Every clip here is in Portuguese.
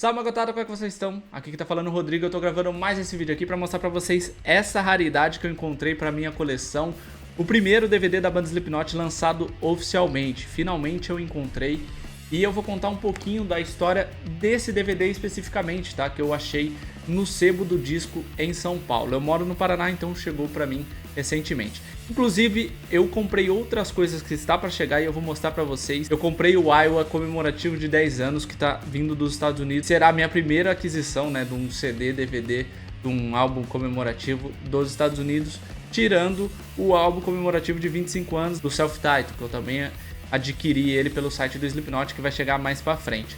Salve, Magotada, como é que vocês estão? Aqui que tá falando o Rodrigo, eu tô gravando mais esse vídeo aqui pra mostrar pra vocês essa raridade que eu encontrei pra minha coleção. O primeiro DVD da banda Slipknot lançado oficialmente. Finalmente eu encontrei e eu vou contar um pouquinho da história desse DVD especificamente, tá? Que eu achei no sebo do disco em São Paulo. Eu moro no Paraná, então chegou pra mim recentemente. Inclusive, eu comprei outras coisas que está para chegar e eu vou mostrar para vocês. Eu comprei o Iowa comemorativo de 10 anos que está vindo dos Estados Unidos. Será a minha primeira aquisição, né, de um CD, DVD, de um álbum comemorativo dos Estados Unidos, tirando o álbum comemorativo de 25 anos do Self-Titled, que eu também adquiri ele pelo site do Slipknot, que vai chegar mais para frente.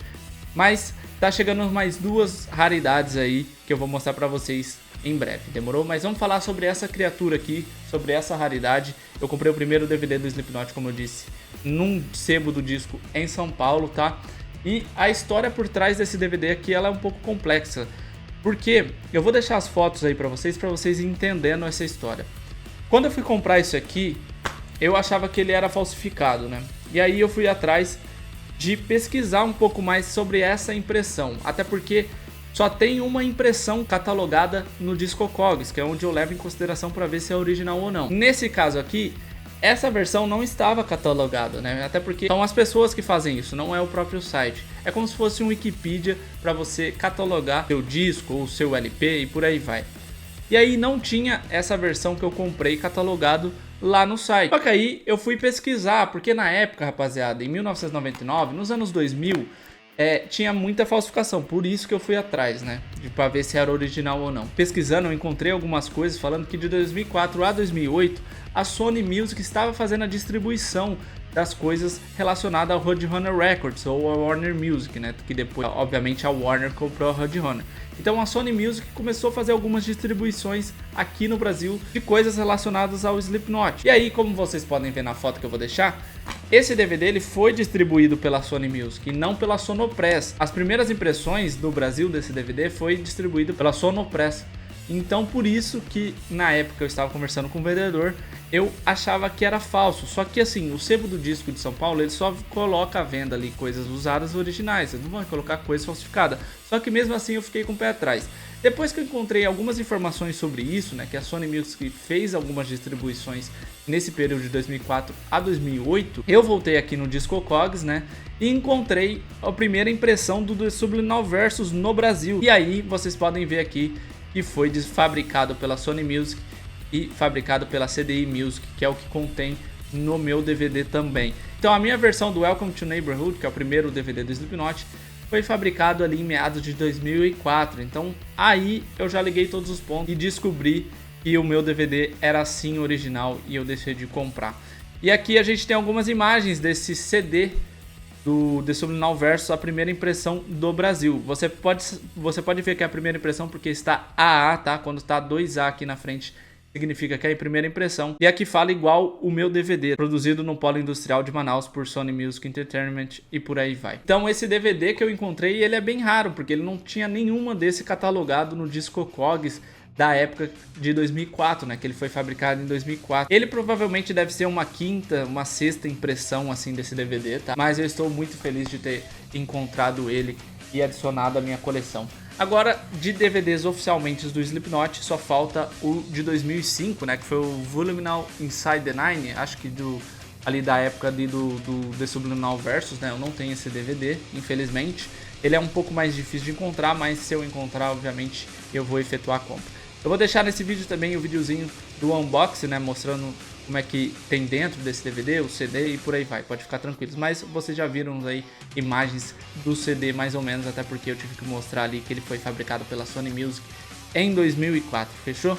Mas tá chegando mais duas raridades aí que eu vou mostrar para vocês em breve, demorou? Mas vamos falar sobre essa criatura aqui, sobre essa raridade. Eu comprei o primeiro DVD do Slipknot, como eu disse, num sebo do disco em São Paulo, tá? E a história por trás desse DVD aqui, ela é um pouco complexa, porque eu vou deixar as fotos aí pra vocês entendendo essa história. Quando eu fui comprar isso aqui, eu achava que ele era falsificado, né? E aí eu fui atrás de pesquisar um pouco mais sobre essa impressão, até porque só tem uma impressão catalogada no Discogs, que é onde eu levo em consideração para ver se é original ou não. Nesse caso aqui, essa versão não estava catalogada, né? Até porque são as pessoas que fazem isso, não é o próprio site. É como se fosse um Wikipedia para você catalogar seu disco ou seu LP e por aí vai. E aí não tinha essa versão que eu comprei catalogado lá no site. Só que aí eu fui pesquisar, porque na época, rapaziada, em 1999, nos anos 2000, tinha muita falsificação, por isso que eu fui atrás, né, pra ver se era original ou não. Pesquisando, eu encontrei algumas coisas falando que de 2004 a 2008 a Sony Music estava fazendo a distribuição das coisas relacionadas ao Roadrunner Records ou a Warner Music, né, que depois, obviamente, a Warner comprou a Roadrunner. Então a Sony Music começou a fazer algumas distribuições aqui no Brasil de coisas relacionadas ao Slipknot. E aí, como vocês podem ver na foto que eu vou deixar, esse DVD ele foi distribuído pela Sony Music e não pela Sonopress. As primeiras impressões no Brasil desse DVD foi distribuído pela Sonopress. Então por isso que na época eu estava conversando com o vendedor, eu achava que era falso. Só que assim, o sebo do disco de São Paulo, ele só coloca à venda ali coisas usadas originais, eles não vão colocar coisa falsificada. Só que mesmo assim eu fiquei com o pé atrás. Depois que eu encontrei algumas informações sobre isso, né, que a Sony Music fez algumas distribuições nesse período de 2004 a 2008, eu voltei aqui no Discogs, né, e encontrei a primeira impressão do The Subliminal Versus no Brasil. E aí vocês podem ver aqui que foi fabricado pela Sony Music e fabricado pela CDI Music, que é o que contém no meu DVD também. Então a minha versão do Welcome to Neighborhood, que é o primeiro DVD do Slipknot, foi fabricado ali em meados de 2004. Então aí eu já liguei todos os pontos e descobri que o meu DVD era sim original e eu decidi comprar. E aqui a gente tem algumas imagens desse CD do The Subliminal Versus, a primeira impressão do Brasil. Você pode ver que é a primeira impressão porque está AA, tá? Quando está 2A aqui na frente, significa que é a primeira impressão. E aqui fala igual o meu DVD, produzido no Polo Industrial de Manaus por Sony Music Entertainment e por aí vai. Então esse DVD que eu encontrei, ele é bem raro, porque ele não tinha nenhuma desse catalogado no Discogs da época de 2004, né, que ele foi fabricado em 2004. Ele provavelmente deve ser uma quinta, uma sexta impressão assim desse DVD, tá? Mas eu estou muito feliz de ter encontrado ele e adicionado à minha coleção. Agora, de DVDs oficialmente do Slipknot, só falta o de 2005, né, que foi o Voluminal Inside the Nine, acho que ali da época ali do The Subliminal Versus, né? Eu não tenho esse DVD, infelizmente. Ele é um pouco mais difícil de encontrar, mas se eu encontrar, obviamente, eu vou efetuar a compra. Eu vou deixar nesse vídeo também o videozinho do unboxing, né, mostrando como é que tem dentro desse DVD, o CD e por aí vai, pode ficar tranquilos. Mas vocês já viram aí imagens do CD mais ou menos, até porque eu tive que mostrar ali que ele foi fabricado pela Sony Music em 2004, fechou?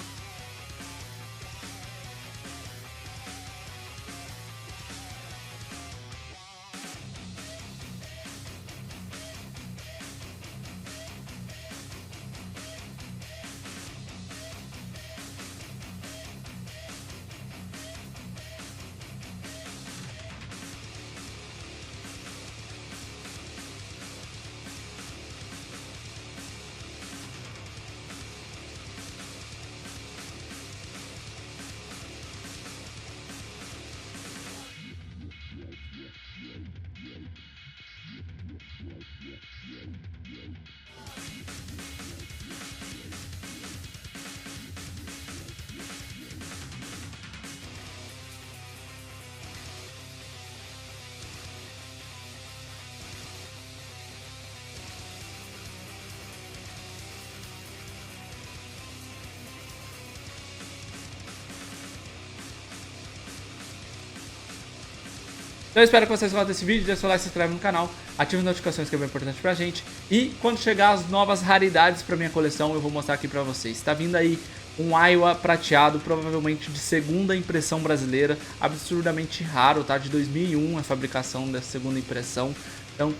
Então eu espero que vocês gostem desse vídeo, deixa seu like, se inscreve no canal, ative as notificações que é bem importante pra gente. E quando chegar as novas raridades pra minha coleção, eu vou mostrar aqui pra vocês. Tá vindo aí um Iowa prateado, provavelmente de segunda impressão brasileira, absurdamente raro, tá? De 2001 a fabricação dessa segunda impressão. Então,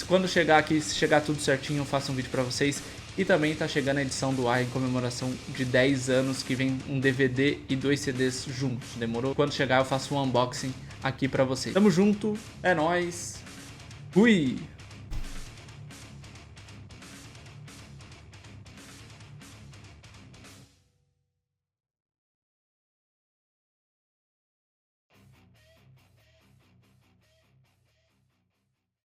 quando chegar aqui, se chegar tudo certinho, eu faço um vídeo pra vocês. E também tá chegando a edição do Iowa em comemoração de 10 anos, que vem um DVD e 2 CDs juntos, demorou? Quando chegar eu faço um unboxing aqui pra vocês. Tamo junto, é nóis, fui!